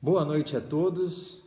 Boa noite a todos,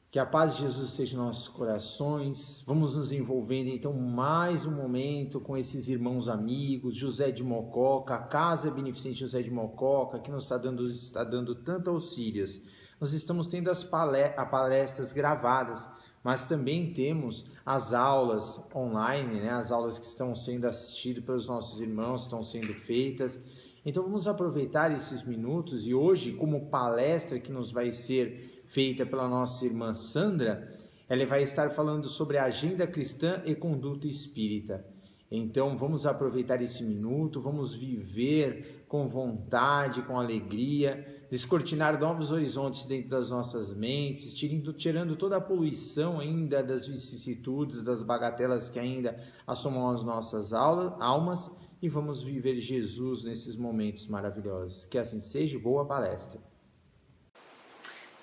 que a paz de Jesus esteja em nossos corações. Vamos nos envolvendo então mais um momento com esses irmãos amigos, José de Mococa, a Casa Beneficente José de Mococa, que nos está dando tanto auxílios. Nós estamos tendo as palestras gravadas, mas também temos as aulas online, as aulas que estão sendo assistidas pelos nossos irmãos, estão sendo feitas. Então vamos aproveitar esses minutos e hoje, como palestra que nos vai ser feita pela nossa irmã Sandra, ela vai estar falando sobre a agenda cristã e conduta espírita. Então vamos aproveitar esse minuto, vamos viver com vontade, com alegria, descortinar novos horizontes dentro das nossas mentes, tirando toda a poluição ainda das vicissitudes, das bagatelas que ainda assomam as nossas almas, e vamos viver Jesus nesses momentos maravilhosos. Que assim seja, boa palestra.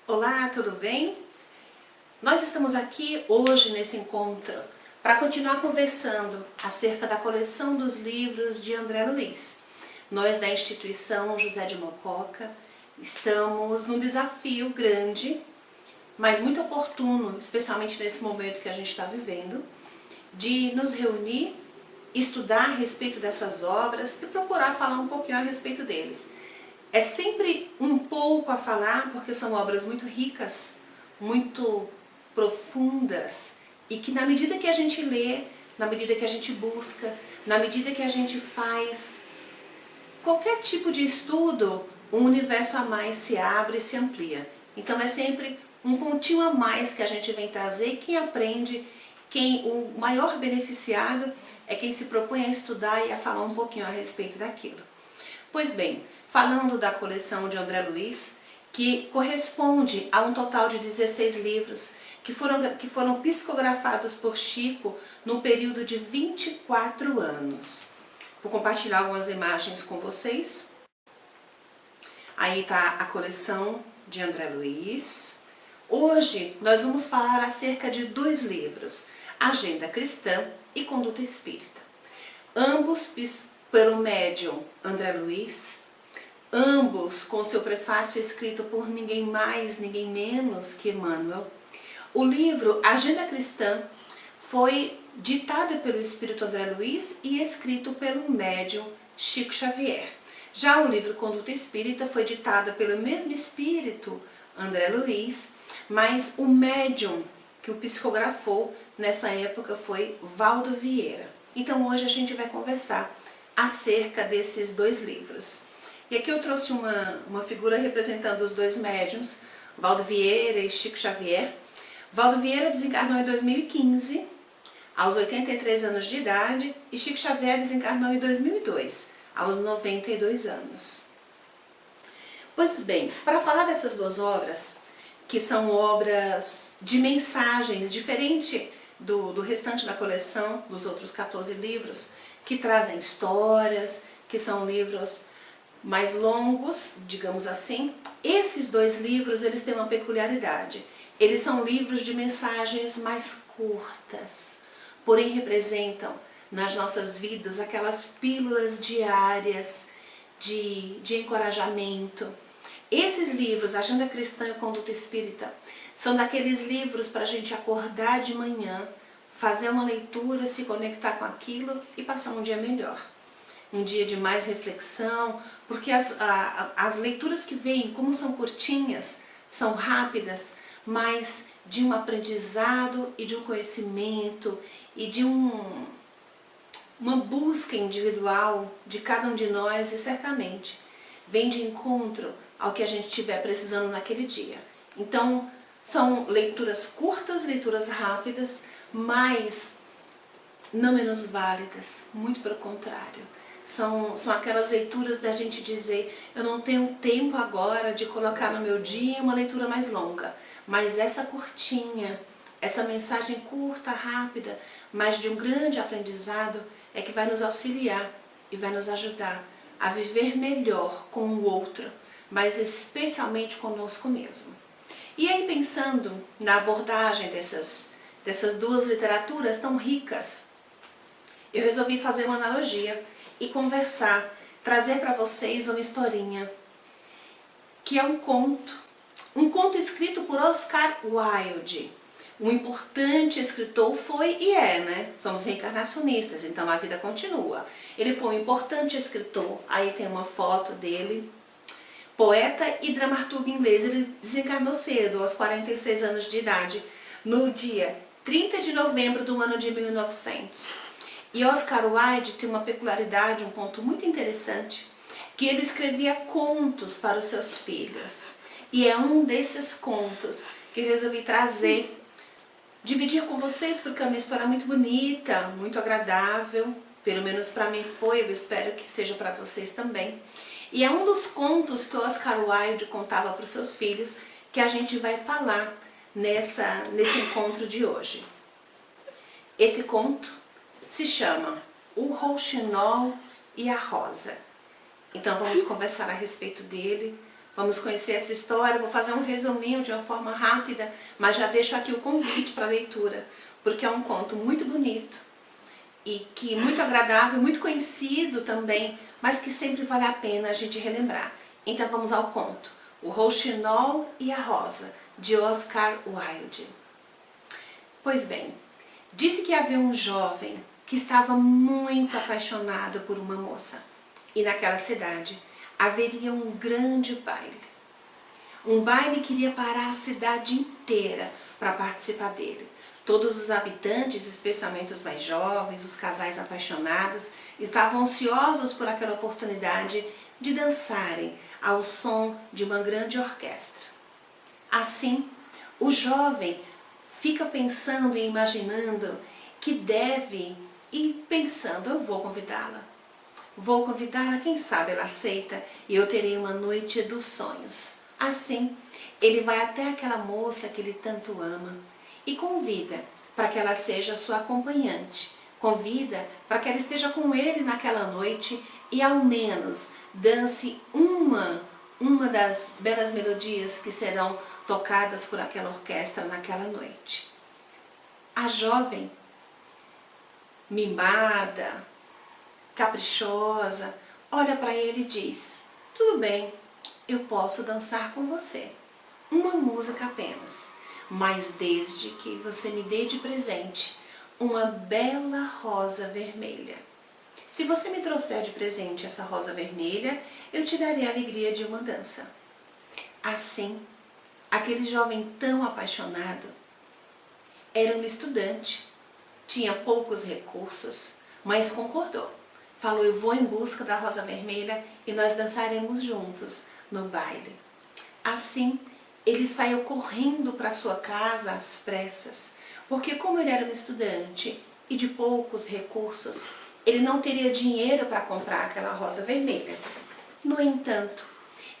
Olá, tudo bem? Nós estamos aqui hoje nesse encontro para continuar conversando acerca da coleção dos livros de André Luiz. Nós da instituição José de Mococa estamos num desafio grande, mas muito oportuno, especialmente nesse momento que a gente está vivendo, de nos reunir, estudar a respeito dessas obras e procurar falar um pouquinho a respeito deles. É sempre um pouco a falar, porque são obras muito ricas, muito profundas, e que na medida que a gente lê, na medida que a gente busca, na medida que a gente faz qualquer tipo de estudo, um universo a mais se abre e se amplia. Então é sempre um pontinho a mais que a gente vem trazer, e quem aprende, o maior beneficiado é quem se propõe a estudar e a falar um pouquinho a respeito daquilo. Pois bem, falando da coleção de André Luiz, que corresponde a um total de 16 livros que foram psicografados por Chico no período de 24 anos. Vou compartilhar algumas imagens com vocês. Aí está a coleção de André Luiz. Hoje nós vamos falar acerca de dois livros, Agenda Cristã e Conduta Espírita. Ambos pelo médium André Luiz, ambos com seu prefácio escrito por ninguém mais, ninguém menos que Emmanuel. O livro Agenda Cristã foi ditado pelo Espírito André Luiz e escrito pelo médium Chico Xavier. Já o livro Conduta Espírita foi ditado pelo mesmo Espírito André Luiz, mas o médium que o psicografou nessa época foi Valdo Vieira. Então hoje a gente vai conversar acerca desses dois livros. E aqui eu trouxe uma figura representando os dois médiums, Valdo Vieira e Chico Xavier. Valdo Vieira desencarnou em 2015, aos 83 anos de idade, e Chico Xavier desencarnou em 2002, aos 92 anos. Pois bem, para falar dessas duas obras, que são obras de mensagens, diferente do restante da coleção, dos outros 14 livros, que trazem histórias, que são livros mais longos, digamos assim. Esses dois livros, eles têm uma peculiaridade. Eles são livros de mensagens mais curtas, porém representam nas nossas vidas aquelas pílulas diárias de encorajamento. Esses livros, Agenda Cristã e Conduta Espírita, são daqueles livros para a gente acordar de manhã, fazer uma leitura, se conectar com aquilo e passar um dia melhor. Um dia de mais reflexão, porque as leituras que vêm, como são curtinhas, são rápidas, mas de um aprendizado e de um conhecimento e de uma busca individual de cada um de nós, e certamente vem de encontro ao que a gente estiver precisando naquele dia. Então, são leituras curtas, leituras rápidas, mas não menos válidas, muito pelo contrário. São aquelas leituras da gente dizer, eu não tenho tempo agora de colocar no meu dia uma leitura mais longa, mas essa curtinha, essa mensagem curta, rápida, mas de um grande aprendizado, é que vai nos auxiliar e vai nos ajudar a viver melhor com o outro, mas especialmente conosco mesmo. E aí, pensando na abordagem dessas duas literaturas tão ricas, eu resolvi fazer uma analogia e conversar, trazer para vocês uma historinha, que é um conto Um conto escrito por Oscar Wilde. Um importante escritor foi e é, né? Somos reencarnacionistas, então a vida continua. Ele foi um importante escritor, aí tem uma foto dele. Poeta e dramaturgo inglês, ele desencarnou cedo, aos 46 anos de idade, no dia 30 de novembro do ano de 1900. E Oscar Wilde tem uma peculiaridade, um ponto muito interessante, que ele escrevia contos para os seus filhos. E é um desses contos que eu resolvi trazer, dividir com vocês, porque é uma história muito bonita, muito agradável, pelo menos para mim foi, eu espero que seja para vocês também. E é um dos contos que Oscar Wilde contava para os seus filhos que a gente vai falar nesse encontro de hoje. Esse conto se chama O Rouxinol e a Rosa. Então vamos conversar a respeito dele, vamos conhecer essa história, vou fazer um resuminho de uma forma rápida, mas já deixo aqui o convite para a leitura, porque é um conto muito bonito e que muito agradável, muito conhecido também, mas que sempre vale a pena a gente relembrar. Então vamos ao conto. O Rouxinol e a Rosa, de Oscar Wilde. Pois bem, disse que havia um jovem que estava muito apaixonado por uma moça. E naquela cidade haveria um grande baile. Um baile que iria parar a cidade inteira para participar dele. Todos os habitantes, especialmente os mais jovens, os casais apaixonados, estavam ansiosos por aquela oportunidade de dançarem ao som de uma grande orquestra. Assim, o jovem fica pensando e imaginando que deve ir pensando, eu vou convidá-la. Vou convidá-la, quem sabe ela aceita e eu terei uma noite dos sonhos. Assim, ele vai até aquela moça que ele tanto ama e convida para que ela seja sua acompanhante. Convida para que ela esteja com ele naquela noite e ao menos dance uma das belas melodias que serão tocadas por aquela orquestra naquela noite. A jovem, mimada, caprichosa, olha para ele e diz: tudo bem, eu posso dançar com você. Uma música apenas, mas desde que você me dê de presente uma bela rosa vermelha. Se você me trouxer de presente essa rosa vermelha, eu te darei a alegria de uma dança. Assim, aquele jovem tão apaixonado era um estudante, tinha poucos recursos, mas concordou. Falou: eu vou em busca da rosa vermelha e nós dançaremos juntos no baile. Assim, ele saiu correndo para sua casa às pressas, porque como ele era um estudante e de poucos recursos, ele não teria dinheiro para comprar aquela rosa vermelha. No entanto,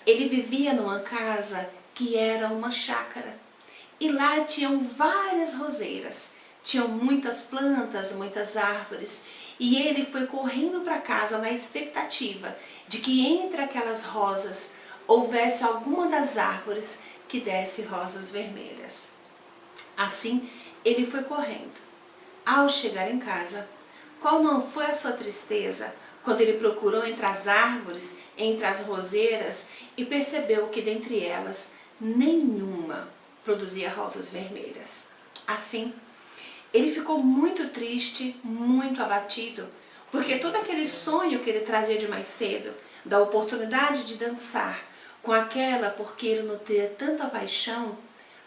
ele vivia numa casa que era uma chácara, e lá tinham várias roseiras, tinham muitas plantas, muitas árvores, e ele foi correndo para casa na expectativa de que entre aquelas rosas houvesse alguma das árvores que desse rosas vermelhas. Assim, ele foi correndo. Ao chegar em casa, qual não foi a sua tristeza quando ele procurou entre as árvores, entre as roseiras, e percebeu que dentre elas nenhuma produzia rosas vermelhas. Assim, ele ficou muito triste, muito abatido, porque todo aquele sonho que ele trazia de mais cedo, da oportunidade de dançar com aquela porque ele nutria tanta paixão,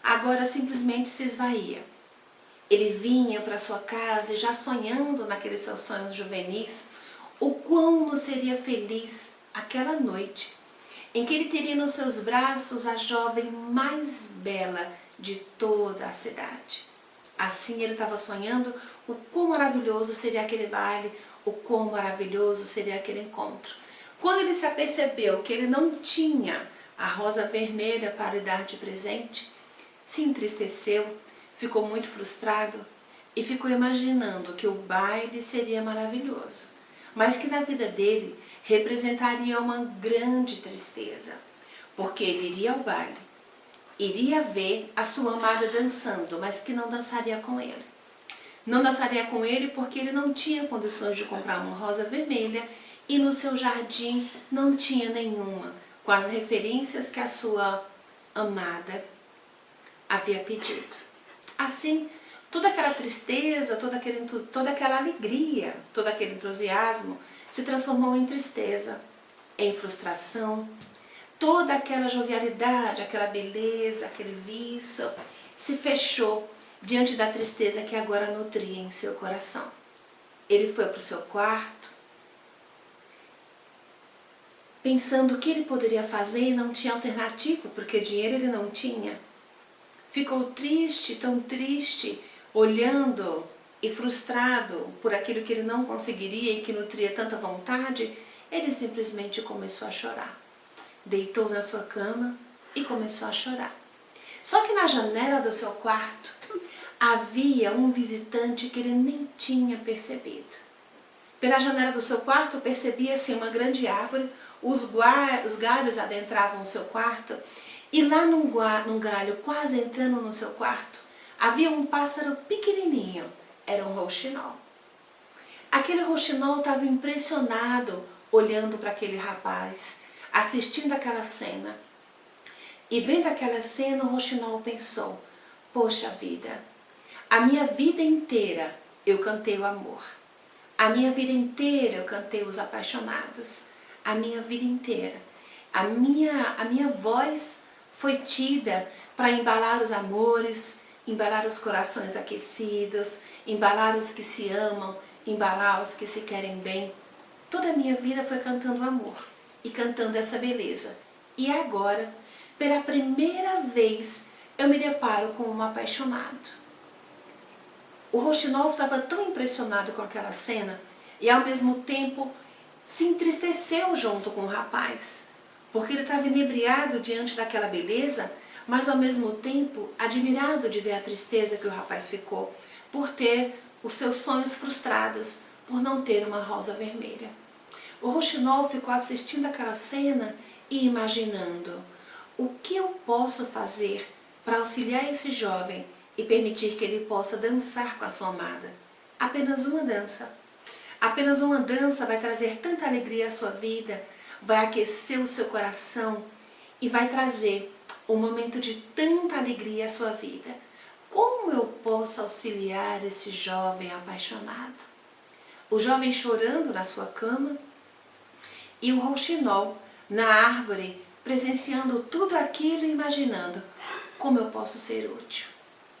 agora simplesmente se esvaía. Ele vinha para sua casa e já sonhando naqueles seus sonhos juvenis, o quão não seria feliz aquela noite em que ele teria nos seus braços a jovem mais bela de toda a cidade. Assim ele estava sonhando o quão maravilhoso seria aquele baile, o quão maravilhoso seria aquele encontro. Quando ele se apercebeu que ele não tinha a rosa vermelha para lhe dar de presente, se entristeceu, ficou muito frustrado e ficou imaginando que o baile seria maravilhoso, mas que na vida dele representaria uma grande tristeza, porque ele iria ao baile, iria ver a sua amada dançando, mas que não dançaria com ele. Não dançaria com ele porque ele não tinha condições de comprar uma rosa vermelha e no seu jardim não tinha nenhuma, com as referências que a sua amada havia pedido. Assim, toda aquela tristeza, toda aquela alegria, todo aquele entusiasmo se transformou em tristeza, em frustração. Toda aquela jovialidade, aquela beleza, aquele vício se fechou diante da tristeza que agora nutria em seu coração. Ele foi para o seu quarto, pensando o que ele poderia fazer e não tinha alternativa, porque dinheiro ele não tinha. Ficou triste, tão triste, olhando e frustrado por aquilo que ele não conseguiria e que nutria tanta vontade, ele simplesmente começou a chorar. Deitou na sua cama e começou a chorar. Só que na janela do seu quarto havia um visitante que ele nem tinha percebido. Pela janela do seu quarto percebia-se uma grande árvore, os galhos adentravam o seu quarto e lá num galho, quase entrando no seu quarto, havia um pássaro pequenininho, era um rouxinol. Aquele rouxinol estava impressionado olhando para aquele rapaz, assistindo aquela cena. E vendo aquela cena, o rouxinol pensou, poxa vida, a minha vida inteira eu cantei o amor. A minha vida inteira eu cantei os apaixonados. A minha vida inteira. A minha voz foi tida para embalar os amores, embalar os corações aquecidos, embalar os que se amam, embalar os que se querem bem. Toda a minha vida foi cantando amor e cantando essa beleza. E agora, pela primeira vez, eu me deparo com um apaixonado. O rouxinol estava tão impressionado com aquela cena e ao mesmo tempo se entristeceu junto com o rapaz, porque ele estava inebriado diante daquela beleza, mas ao mesmo tempo admirado de ver a tristeza que o rapaz ficou por ter os seus sonhos frustrados, por não ter uma rosa vermelha. O rouxinol ficou assistindo aquela cena e imaginando o que eu posso fazer para auxiliar esse jovem e permitir que ele possa dançar com a sua amada. Apenas uma dança. Apenas uma dança vai trazer tanta alegria à sua vida, vai aquecer o seu coração e vai trazer um momento de tanta alegria à sua vida. Como eu posso auxiliar esse jovem apaixonado? O jovem chorando na sua cama e o rouxinol na árvore, presenciando tudo aquilo e imaginando como eu posso ser útil,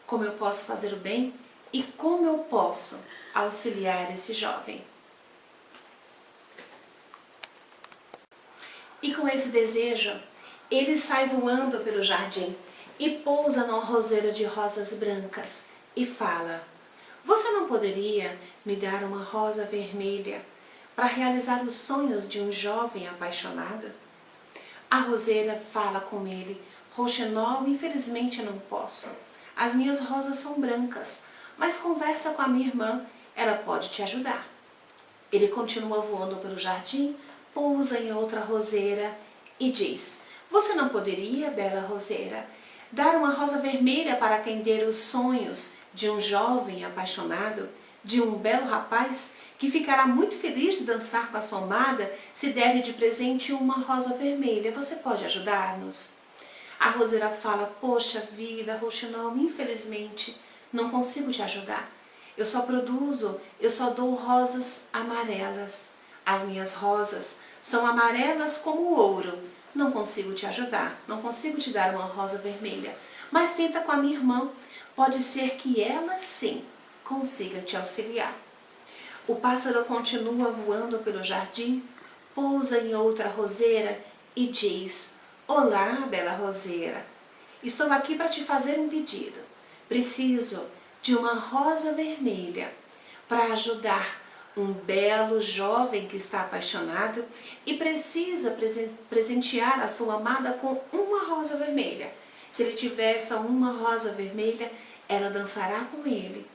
como eu posso fazer o bem e como eu posso auxiliar esse jovem. E com esse desejo, ele sai voando pelo jardim e pousa numa roseira de rosas brancas e fala: você não poderia me dar uma rosa vermelha para realizar os sonhos de um jovem apaixonado? A roseira fala com ele: rouxinol, infelizmente não posso. As minhas rosas são brancas, mas conversa com a minha irmã, ela pode te ajudar. Ele continua voando pelo jardim, pousa em outra roseira e diz: você não poderia, bela roseira, dar uma rosa vermelha para atender os sonhos de um jovem apaixonado, de um belo rapaz que ficará muito feliz de dançar com a sua amada se der-lhe de presente uma rosa vermelha? Você pode ajudar-nos? A roseira fala: poxa vida, rouxinol, infelizmente não consigo te ajudar. Eu só dou rosas amarelas. As minhas rosas são amarelas como o ouro. Não consigo te ajudar, não consigo te dar uma rosa vermelha. Mas tenta com a minha irmã, pode ser que ela sim consiga te auxiliar. O pássaro continua voando pelo jardim, pousa em outra roseira e diz: olá, bela roseira, estou aqui para te fazer um pedido. Preciso de uma rosa vermelha para ajudar um belo jovem que está apaixonado e precisa presentear a sua amada com uma rosa vermelha. Se ele tiver essa uma rosa vermelha, ela dançará com ele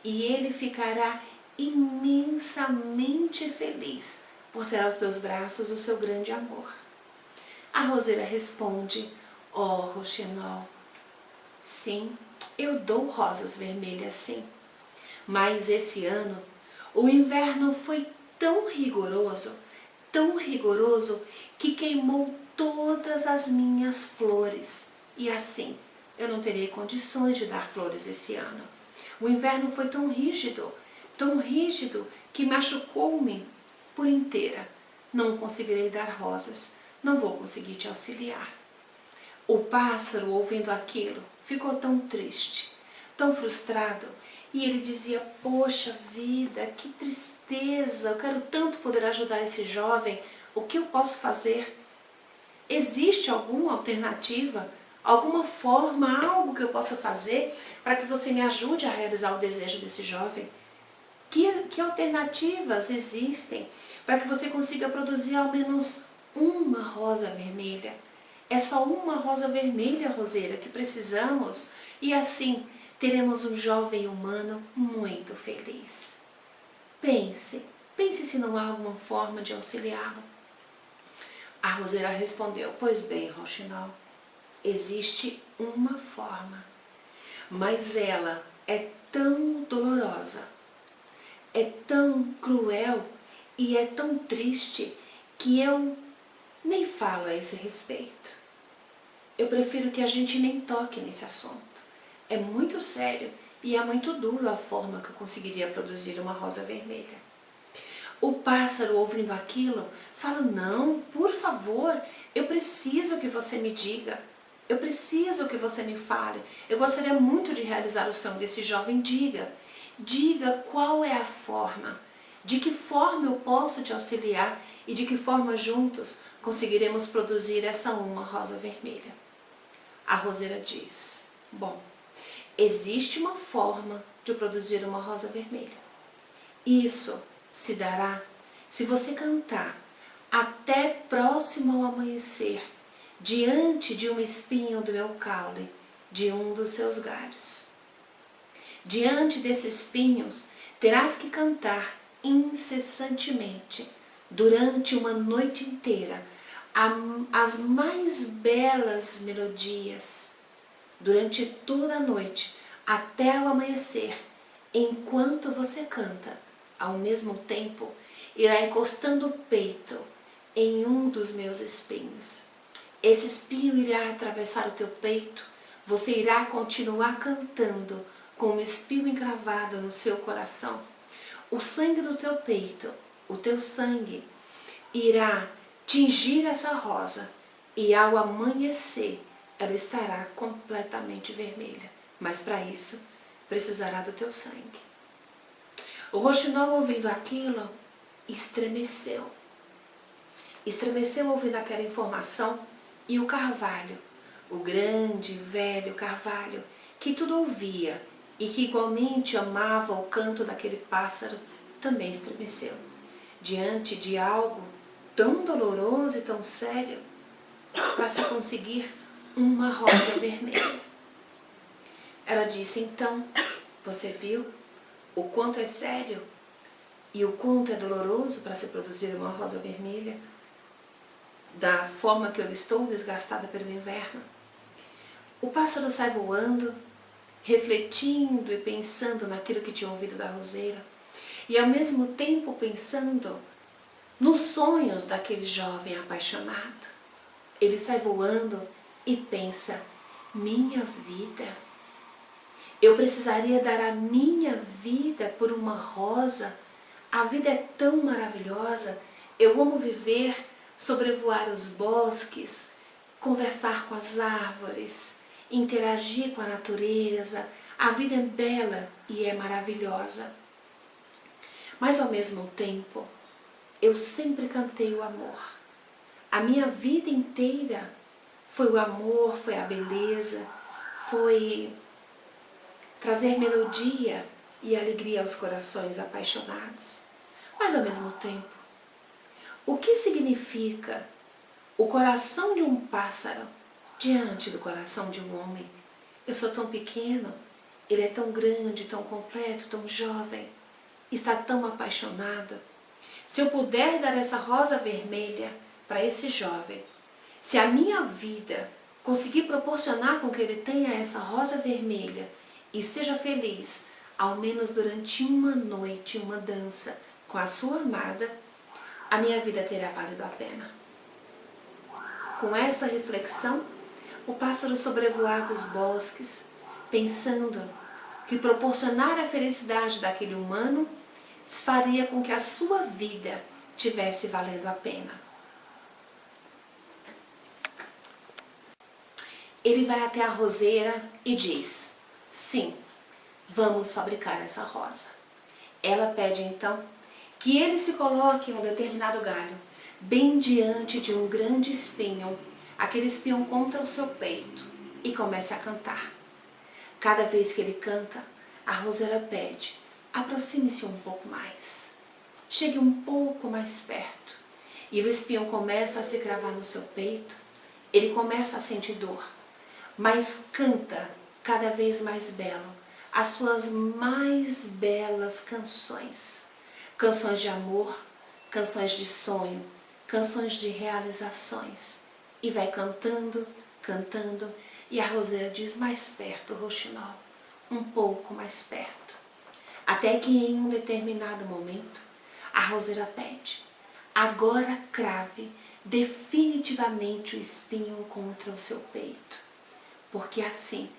e ele ficará imensamente feliz por ter aos seus braços o seu grande amor. A roseira responde: ó rouxinol, sim, eu dou rosas vermelhas sim, mas esse ano o inverno foi tão rigoroso que queimou todas as minhas flores e assim eu não terei condições de dar flores esse ano. O inverno foi tão rígido que machucou-me por inteira. Não conseguirei dar rosas, não vou conseguir te auxiliar. O pássaro, ouvindo aquilo, ficou tão triste, tão frustrado, e ele dizia: poxa vida, que tristeza, eu quero tanto poder ajudar esse jovem, o que eu posso fazer? Existe alguma alternativa, alguma forma, algo que eu possa fazer para que você me ajude a realizar o desejo desse jovem? Que alternativas existem para que você consiga produzir ao menos uma rosa vermelha? É só uma rosa vermelha, Roseira, que precisamos, e assim teremos um jovem humano muito feliz. Pense se não há alguma forma de auxiliá-lo. A Roseira respondeu: pois bem, Rouxinol, existe uma forma, mas ela é tão dolorosa, é tão cruel e é tão triste que eu nem falo a esse respeito. Eu prefiro que a gente nem toque nesse assunto. É muito sério e é muito duro a forma que eu conseguiria produzir uma rosa vermelha. O pássaro, ouvindo aquilo, fala: não, por favor, eu preciso que você me diga. Eu preciso que você me fale. Eu gostaria muito de realizar o sonho desse jovem. Diga qual é a forma. De que forma eu posso te auxiliar e de que forma juntos conseguiremos produzir essa uma rosa vermelha. A Roseira diz: bom, existe uma forma de produzir uma rosa vermelha. Isso se dará se você cantar até próximo ao amanhecer, diante de um espinho do meu caule, de um dos seus galhos. Diante desses espinhos, terás que cantar incessantemente, durante uma noite inteira, as mais belas melodias, durante toda a noite, até o amanhecer. Enquanto você canta, ao mesmo tempo, irá encostando o peito em um dos meus espinhos. Esse espinho irá atravessar o teu peito, você irá continuar cantando com o espinho encravado no seu coração. O sangue do teu peito, o teu sangue, irá tingir essa rosa e ao amanhecer ela estará completamente vermelha. Mas para isso precisará do teu sangue. O Rouxinol, ouvindo aquilo, estremeceu. Estremeceu ouvindo aquela informação, e o Carvalho, o grande, velho Carvalho, que tudo ouvia e que igualmente amava o canto daquele pássaro, também estremeceu. Diante de algo tão doloroso e tão sério, para se conseguir uma rosa vermelha. Ela disse: então, você viu o quanto é sério e o quanto é doloroso para se produzir uma rosa vermelha, da forma que eu estou desgastada pelo inverno? O pássaro sai voando, refletindo e pensando naquilo que tinha ouvido da roseira, e ao mesmo tempo pensando nos sonhos daquele jovem apaixonado. Ele sai voando e pensa: minha vida, eu precisaria dar a minha vida por uma rosa. A vida é tão maravilhosa, eu amo viver, sobrevoar os bosques, conversar com as árvores, interagir com a natureza. A vida é bela e é maravilhosa. Mas ao mesmo tempo, eu sempre cantei o amor. A minha vida inteira foi o amor, foi a beleza, foi trazer melodia e alegria aos corações apaixonados. Mas ao mesmo tempo, o que significa o coração de um pássaro diante do coração de um homem? Eu sou tão pequeno, ele é tão grande, tão completo, tão jovem, está tão apaixonado. Se eu puder dar essa rosa vermelha para esse jovem, se a minha vida conseguir proporcionar com que ele tenha essa rosa vermelha e seja feliz, ao menos durante uma noite, uma dança com a sua amada, a minha vida terá valido a pena. Com essa reflexão, o pássaro sobrevoava os bosques, pensando que proporcionar a felicidade daquele humano faria com que a sua vida tivesse valendo a pena. Ele vai até a roseira e diz: sim, vamos fabricar essa rosa. Ela pede então que ele se coloque em um determinado galho, bem diante de um grande espinho, aquele espinho contra o seu peito, e comece a cantar. Cada vez que ele canta, a roseira pede: aproxime-se um pouco mais, chegue um pouco mais perto. E o espinho começa a se cravar no seu peito, ele começa a sentir dor, mas canta cada vez mais belo as suas mais belas canções. Canções de amor, canções de sonho, canções de realizações. E vai cantando, cantando, e a roseira diz: mais perto, rouxinol, um pouco mais perto. Até que em um determinado momento, a roseira pede: agora crave definitivamente o espinho contra o seu peito, porque assim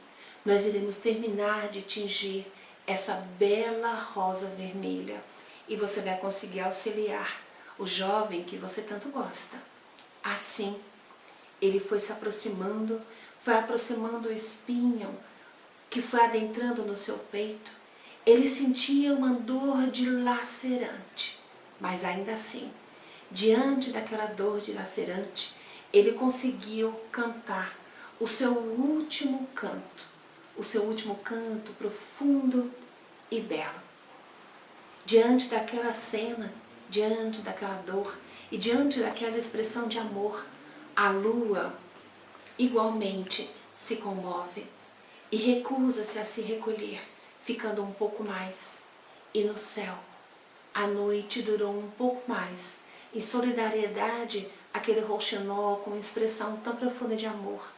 nós iremos terminar de tingir essa bela rosa vermelha e você vai conseguir auxiliar o jovem que você tanto gosta. Assim, ele foi se aproximando, foi aproximando o espinho que foi adentrando no seu peito. Ele sentia uma dor dilacerante, mas ainda assim, diante daquela dor dilacerante, ele conseguiu cantar o seu último canto profundo e belo. Diante daquela cena, diante daquela dor e diante daquela expressão de amor, a lua igualmente se comove e recusa-se a se recolher, ficando um pouco mais. E no céu, a noite durou um pouco mais, em solidariedade àquele rouxinol com expressão tão profunda de amor,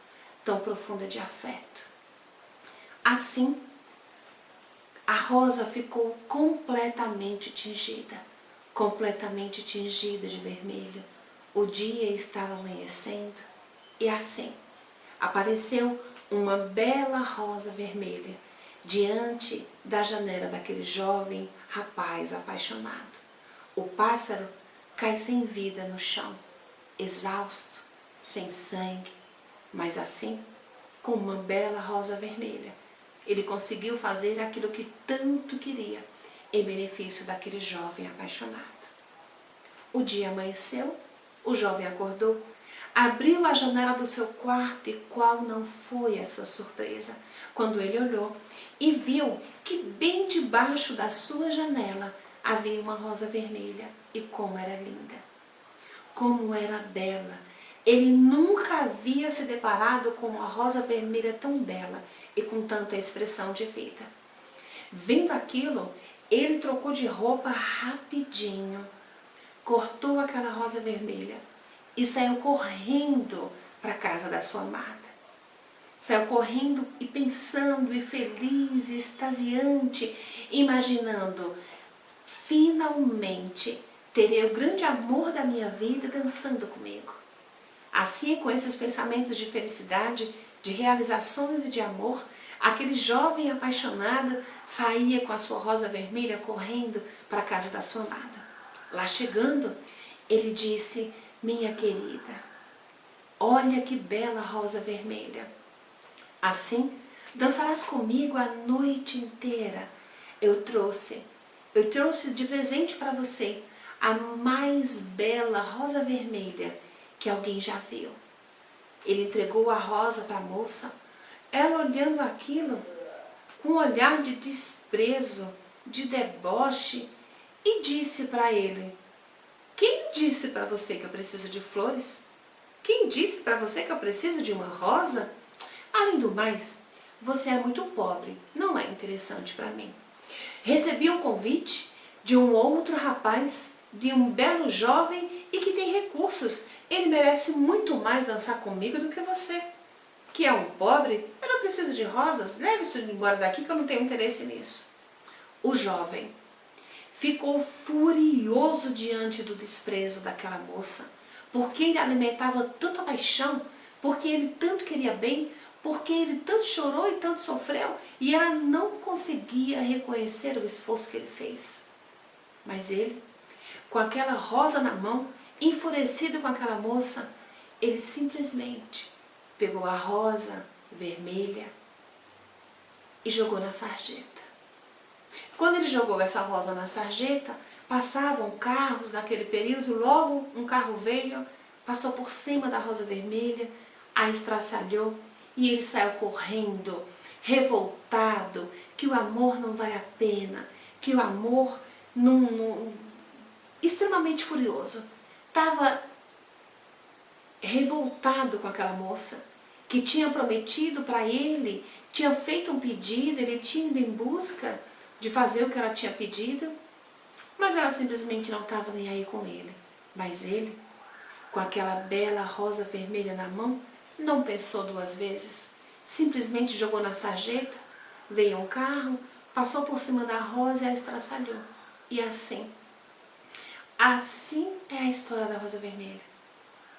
tão profunda de afeto. Assim, a rosa ficou completamente tingida de vermelho. O dia estava amanhecendo e assim apareceu uma bela rosa vermelha diante da janela daquele jovem rapaz apaixonado. O pássaro cai sem vida no chão, exausto, sem sangue, mas assim, com uma bela rosa vermelha, ele conseguiu fazer aquilo que tanto queria, em benefício daquele jovem apaixonado. O dia amanheceu, o jovem acordou, abriu a janela do seu quarto e qual não foi a sua surpresa quando ele olhou e viu que bem debaixo da sua janela havia uma rosa vermelha. E como era linda, como era bela. Ele nunca havia se deparado com uma rosa vermelha tão bela e com tanta expressão de vida. Vendo aquilo, ele trocou de roupa rapidinho, cortou aquela rosa vermelha e saiu correndo para a casa da sua amada. Saiu correndo e pensando e feliz e extasiante, imaginando: finalmente terei o grande amor da minha vida dançando comigo. Assim, com esses pensamentos de felicidade, de realizações e de amor, aquele jovem apaixonado saía com a sua rosa vermelha correndo para a casa da sua amada. Lá chegando, ele disse: minha querida, olha que bela rosa vermelha. Assim, dançarás comigo a noite inteira. Eu trouxe de presente para você a mais bela rosa vermelha que alguém já viu. Ele entregou a rosa para a moça, ela olhando aquilo com um olhar de desprezo, de deboche, e disse para ele: quem disse para você que eu preciso de flores? Quem disse para você que eu preciso de uma rosa? Além do mais, você é muito pobre, não é interessante para mim. Recebi um convite de um outro rapaz, de um belo jovem e que tem recursos. Ele merece muito mais dançar comigo do que você, que é um pobre. Eu não preciso de rosas, leve isso embora daqui que eu não tenho interesse nisso. O jovem ficou furioso diante do desprezo daquela moça, porque ele alimentava tanta paixão porque ele tanto queria bem, porque ele tanto chorou e tanto sofreu, e ela não conseguia reconhecer o esforço que ele fez. Mas ele, com aquela rosa na mão, enfurecido com aquela moça, ele simplesmente pegou a rosa vermelha e jogou na sarjeta. Quando ele jogou essa rosa na sarjeta, passavam carros naquele período, logo um carro veio, passou por cima da rosa vermelha, a estraçalhou e ele saiu correndo, revoltado, que o amor não vale a pena, que o amor extremamente furioso. Estava revoltado com aquela moça, que tinha prometido para ele, tinha feito um pedido, ele tinha ido em busca de fazer o que ela tinha pedido, mas ela simplesmente não estava nem aí com ele. Mas ele, com aquela bela rosa vermelha na mão, não pensou duas vezes, simplesmente jogou na sarjeta, veio um carro, passou por cima da rosa e a estraçalhou. E assim é a história da rosa vermelha.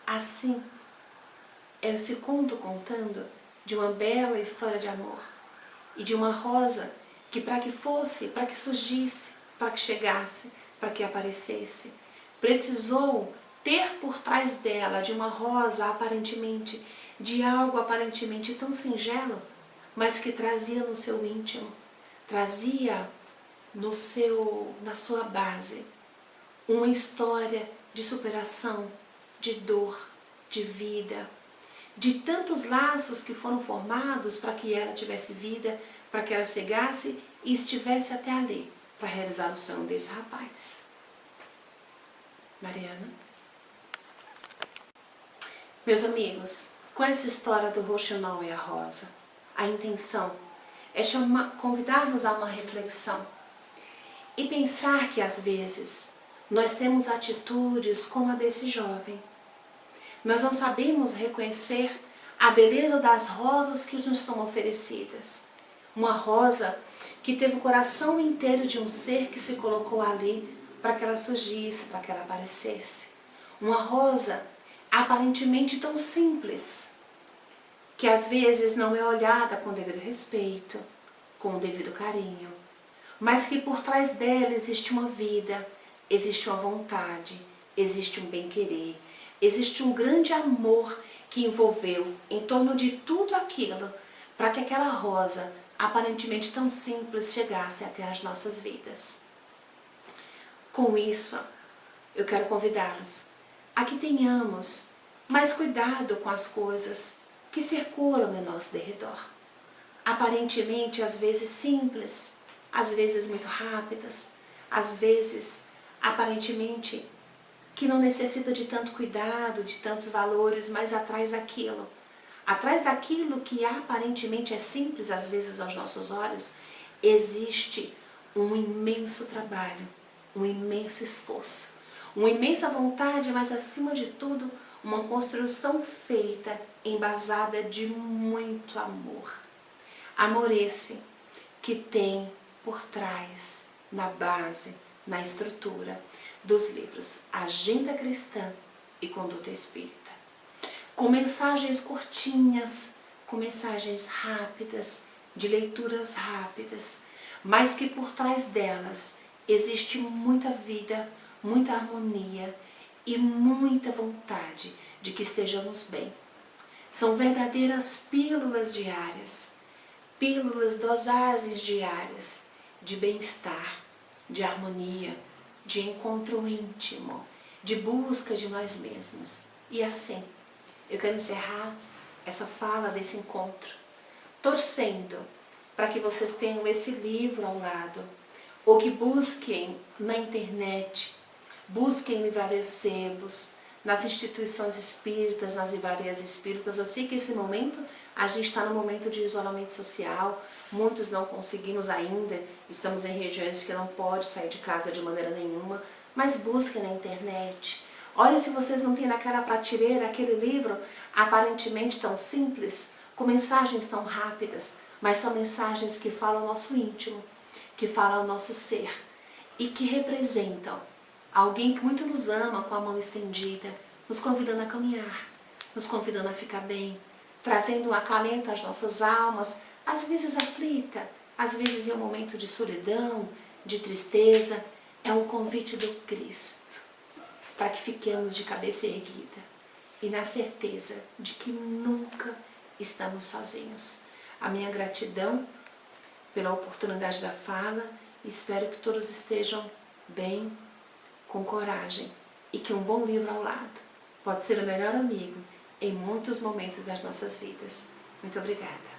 Assim é esse conto contando de uma bela história de amor e de uma rosa que para que fosse, para que surgisse, para que chegasse, para que aparecesse, precisou ter por trás dela de uma rosa aparentemente, de algo aparentemente tão singelo, mas que trazia no seu íntimo, trazia na sua base uma história de superação, de dor, de vida, de tantos laços que foram formados para que ela tivesse vida, para que ela chegasse e estivesse até ali, para realizar o sonho desse rapaz. Mariana? Meus amigos, com essa história do roxinol e a rosa, a intenção é convidar-nos a uma reflexão e pensar que às vezes nós temos atitudes como a desse jovem. Nós não sabemos reconhecer a beleza das rosas que nos são oferecidas. Uma rosa que teve o coração inteiro de um ser que se colocou ali para que ela surgisse, para que ela aparecesse. Uma rosa aparentemente tão simples, que às vezes não é olhada com o devido respeito, com o devido carinho, mas que por trás dela existe uma vida, existe uma vontade, existe um bem-querer, existe um grande amor que envolveu em torno de tudo aquilo para que aquela rosa, aparentemente tão simples, chegasse até as nossas vidas. Com isso, eu quero convidá-los a que tenhamos mais cuidado com as coisas que circulam em nosso derredor. Aparentemente, às vezes simples, às vezes muito rápidas, às vezes, aparentemente, que não necessita de tanto cuidado, de tantos valores, mas atrás daquilo que aparentemente é simples, às vezes aos nossos olhos, existe um imenso trabalho, um imenso esforço, uma imensa vontade, mas acima de tudo, uma construção feita, embasada de muito amor. Amor esse que tem por trás, na base, na estrutura dos livros Agenda Cristã e Conduta Espírita. Com mensagens curtinhas, com mensagens rápidas, de leituras rápidas, mas que por trás delas existe muita vida, muita harmonia e muita vontade de que estejamos bem. São verdadeiras pílulas diárias, pílulas, dosagens diárias de bem-estar, de harmonia, de encontro íntimo, de busca de nós mesmos. E assim, eu quero encerrar essa fala desse encontro, torcendo para que vocês tenham esse livro ao lado, ou que busquem na internet, busquem em livrarias sebos, nas instituições espíritas, nas livrarias espíritas. Eu sei que esse momento, a gente está no momento de isolamento social, muitos não conseguimos ainda, estamos em regiões que não pode sair de casa de maneira nenhuma, mas busquem na internet. Olha se vocês não têm naquela prateleira aquele livro aparentemente tão simples, com mensagens tão rápidas, mas são mensagens que falam ao nosso íntimo, que falam ao nosso ser e que representam alguém que muito nos ama com a mão estendida, nos convidando a caminhar, nos convidando a ficar bem, trazendo um acalento às nossas almas, às vezes aflita, às vezes em um momento de solidão, de tristeza. É um convite do Cristo para que fiquemos de cabeça erguida e na certeza de que nunca estamos sozinhos. A minha gratidão pela oportunidade da fala, espero que todos estejam bem, com coragem, e que um bom livro ao lado pode ser o melhor amigo em muitos momentos das nossas vidas. Muito obrigada.